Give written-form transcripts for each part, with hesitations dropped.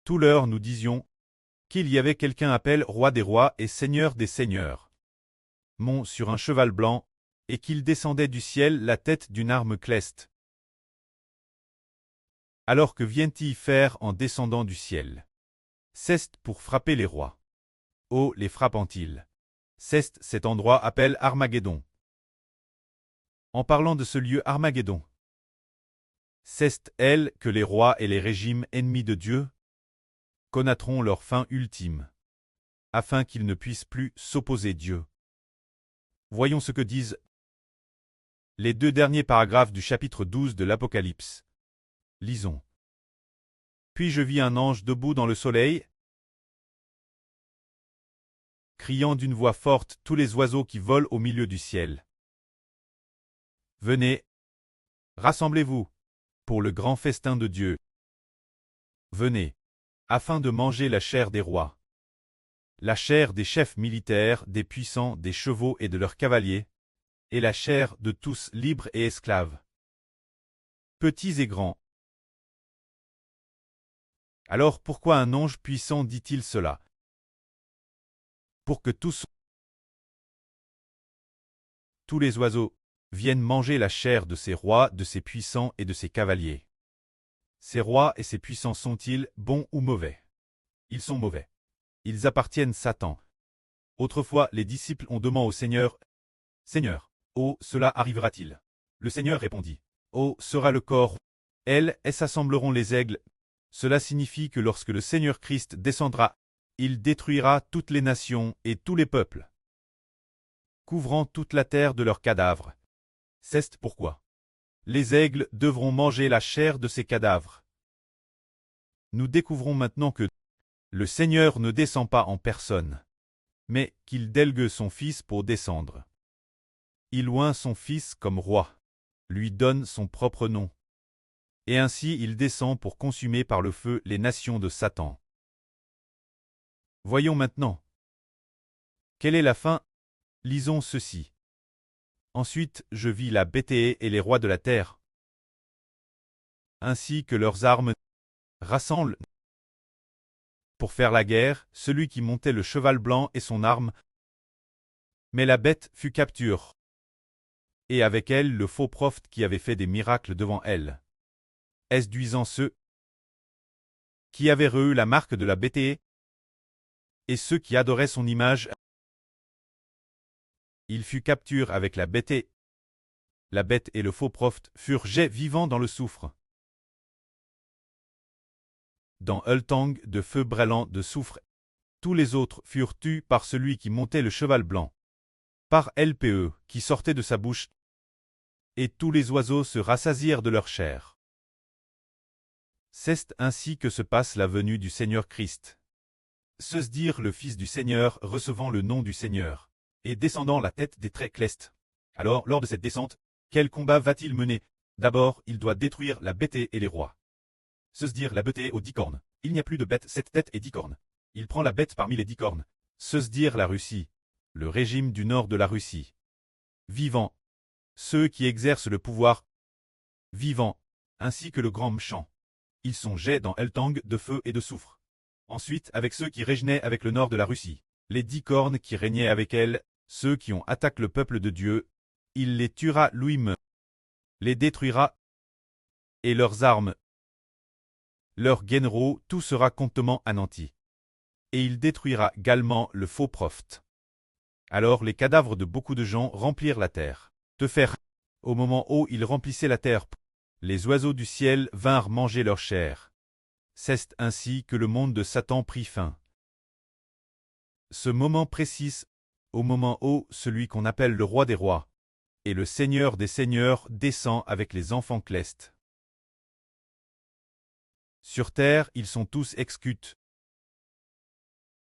Tout l'heure nous disions qu'il y avait quelqu'un appelé roi des rois et seigneur des seigneurs, mont sur un cheval blanc, et qu'il descendait du ciel la tête d'une arme cleste. Alors que vient-il faire en descendant du ciel? C'est pour frapper les rois. Oh, les frappant-il? C'est cet endroit appelle Armageddon. En parlant de ce lieu Armageddon, c'est elle que les rois et les régimes ennemis de Dieu connaîtront leur fin ultime, afin qu'ils ne puissent plus s'opposer Dieu. Voyons ce que disent les 2 derniers paragraphes du chapitre 12 de l'Apocalypse. Lisons. Puis je vis un ange debout dans le soleil, criant d'une voix forte tous les oiseaux qui volent au milieu du ciel. Venez, rassemblez-vous, pour le grand festin de Dieu. Venez, afin de manger la chair des rois, la chair des chefs militaires, des puissants, des chevaux et de leurs cavaliers, et la chair de tous libres et esclaves, petits et grands. Alors pourquoi un ange puissant dit-il cela? Pour que tous les oiseaux viennent manger la chair de ces rois, de ces puissants et de ces cavaliers. Ces rois et ces puissants sont-ils bons ou mauvais? Ils sont mauvais. Ils appartiennent Satan. Autrefois, les disciples ont demandé au Seigneur, « Seigneur, oh, cela arrivera-t-il » Le Seigneur répondit, « Oh, sera le corps. Elles s'assembleront les aigles. » Cela signifie que lorsque le Seigneur Christ descendra, il détruira toutes les nations et tous les peuples, couvrant toute la terre de leurs cadavres. C'est pourquoi les aigles devront manger la chair de ces cadavres. Nous découvrons maintenant que le Seigneur ne descend pas en personne, mais qu'il délègue son Fils pour descendre. Il oint son Fils comme roi, lui donne son propre nom, et ainsi il descend pour consumer par le feu les nations de Satan. Voyons maintenant. Quelle est la fin? Lisons ceci. Ensuite je vis la bêtée et les rois de la terre, ainsi que leurs armes, rassemblent pour faire la guerre, celui qui montait le cheval blanc et son arme. Mais la bête fut capturée, et avec elle le faux prophète qui avait fait des miracles devant elle, séduisant ceux qui avaient reçu la marque de la bêtée et ceux qui adoraient son image. Il fut capturé avec la bêtée. La bête et le faux prophète furent jetés vivants dans le soufre. Dans un tang de feu brûlant de soufre, tous les autres furent tués par celui qui montait le cheval blanc, par l'pe qui sortait de sa bouche, et tous les oiseaux se rassasièrent de leur chair. C'est ainsi que se passe la venue du Seigneur Christ. Se dire le Fils du Seigneur recevant le nom du Seigneur, et descendant la tête des très clestes. Alors, lors de cette descente, quel combat va-t-il mener? D'abord, il doit détruire la bêtée et les rois. Se dire la bêtée aux 10 cornes. Il n'y a plus de bête, 7 têtes et 10 cornes. Il prend la bête parmi les 10 cornes. Se dire la Russie, le régime du nord de la Russie. Vivants, ceux qui exercent le pouvoir. Vivants, ainsi que le grand méchant. Ils sont jetés dans Eltang de feu et de soufre. Ensuite, avec ceux qui régnaient avec le nord de la Russie, les 10 cornes qui régnaient avec elle, ceux qui ont attaqué le peuple de Dieu, il les tuera lui-même, les détruira, et leurs armes, leurs généraux, tout sera comptement anéanti. Et il détruira également le faux prophète. Alors les cadavres de beaucoup de gens remplirent la terre. De faire, au moment où ils remplissaient la terre, les oiseaux du ciel vinrent manger leur chair. C'est ainsi que le monde de Satan prit fin. Ce moment précis, au moment où celui qu'on appelle le roi des rois, et le Seigneur des seigneurs descend avec les enfants clestes. Sur terre, ils sont tous exécutés.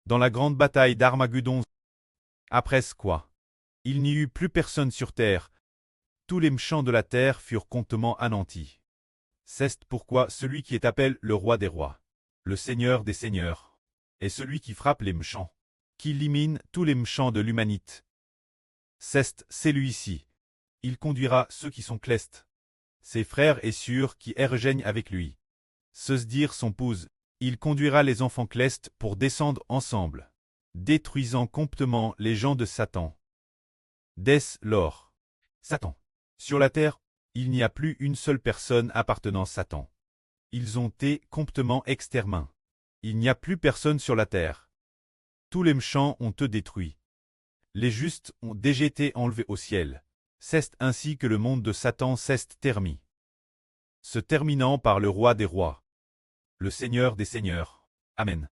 Dans la grande bataille d'Armageddon, après quoi, il n'y eut plus personne sur terre. Tous les méchants de la terre furent comptement anéantis. C'est pourquoi celui qui est appelé le roi des rois, le Seigneur des seigneurs, est celui qui frappe les méchants, qui élimine tous les méchants de l'humanité. C'est lui-ci. Il conduira ceux qui sont clestes, ses frères et sœurs qui rejoignent avec lui. Se dire son épouse, Il conduira les enfants clestes pour descendre ensemble, détruisant promptement les gens de Satan. Dès lors, Satan. Sur la terre, il n'y a plus une seule personne appartenant à Satan. Ils ont été promptement exterminés. Il n'y a plus personne sur la terre. Tous les méchants ont été détruits. Les justes ont déjà été enlevés au ciel. C'est ainsi que le monde de Satan s'est terminé. Se terminant par le roi des rois, le Seigneur des seigneurs. Amen.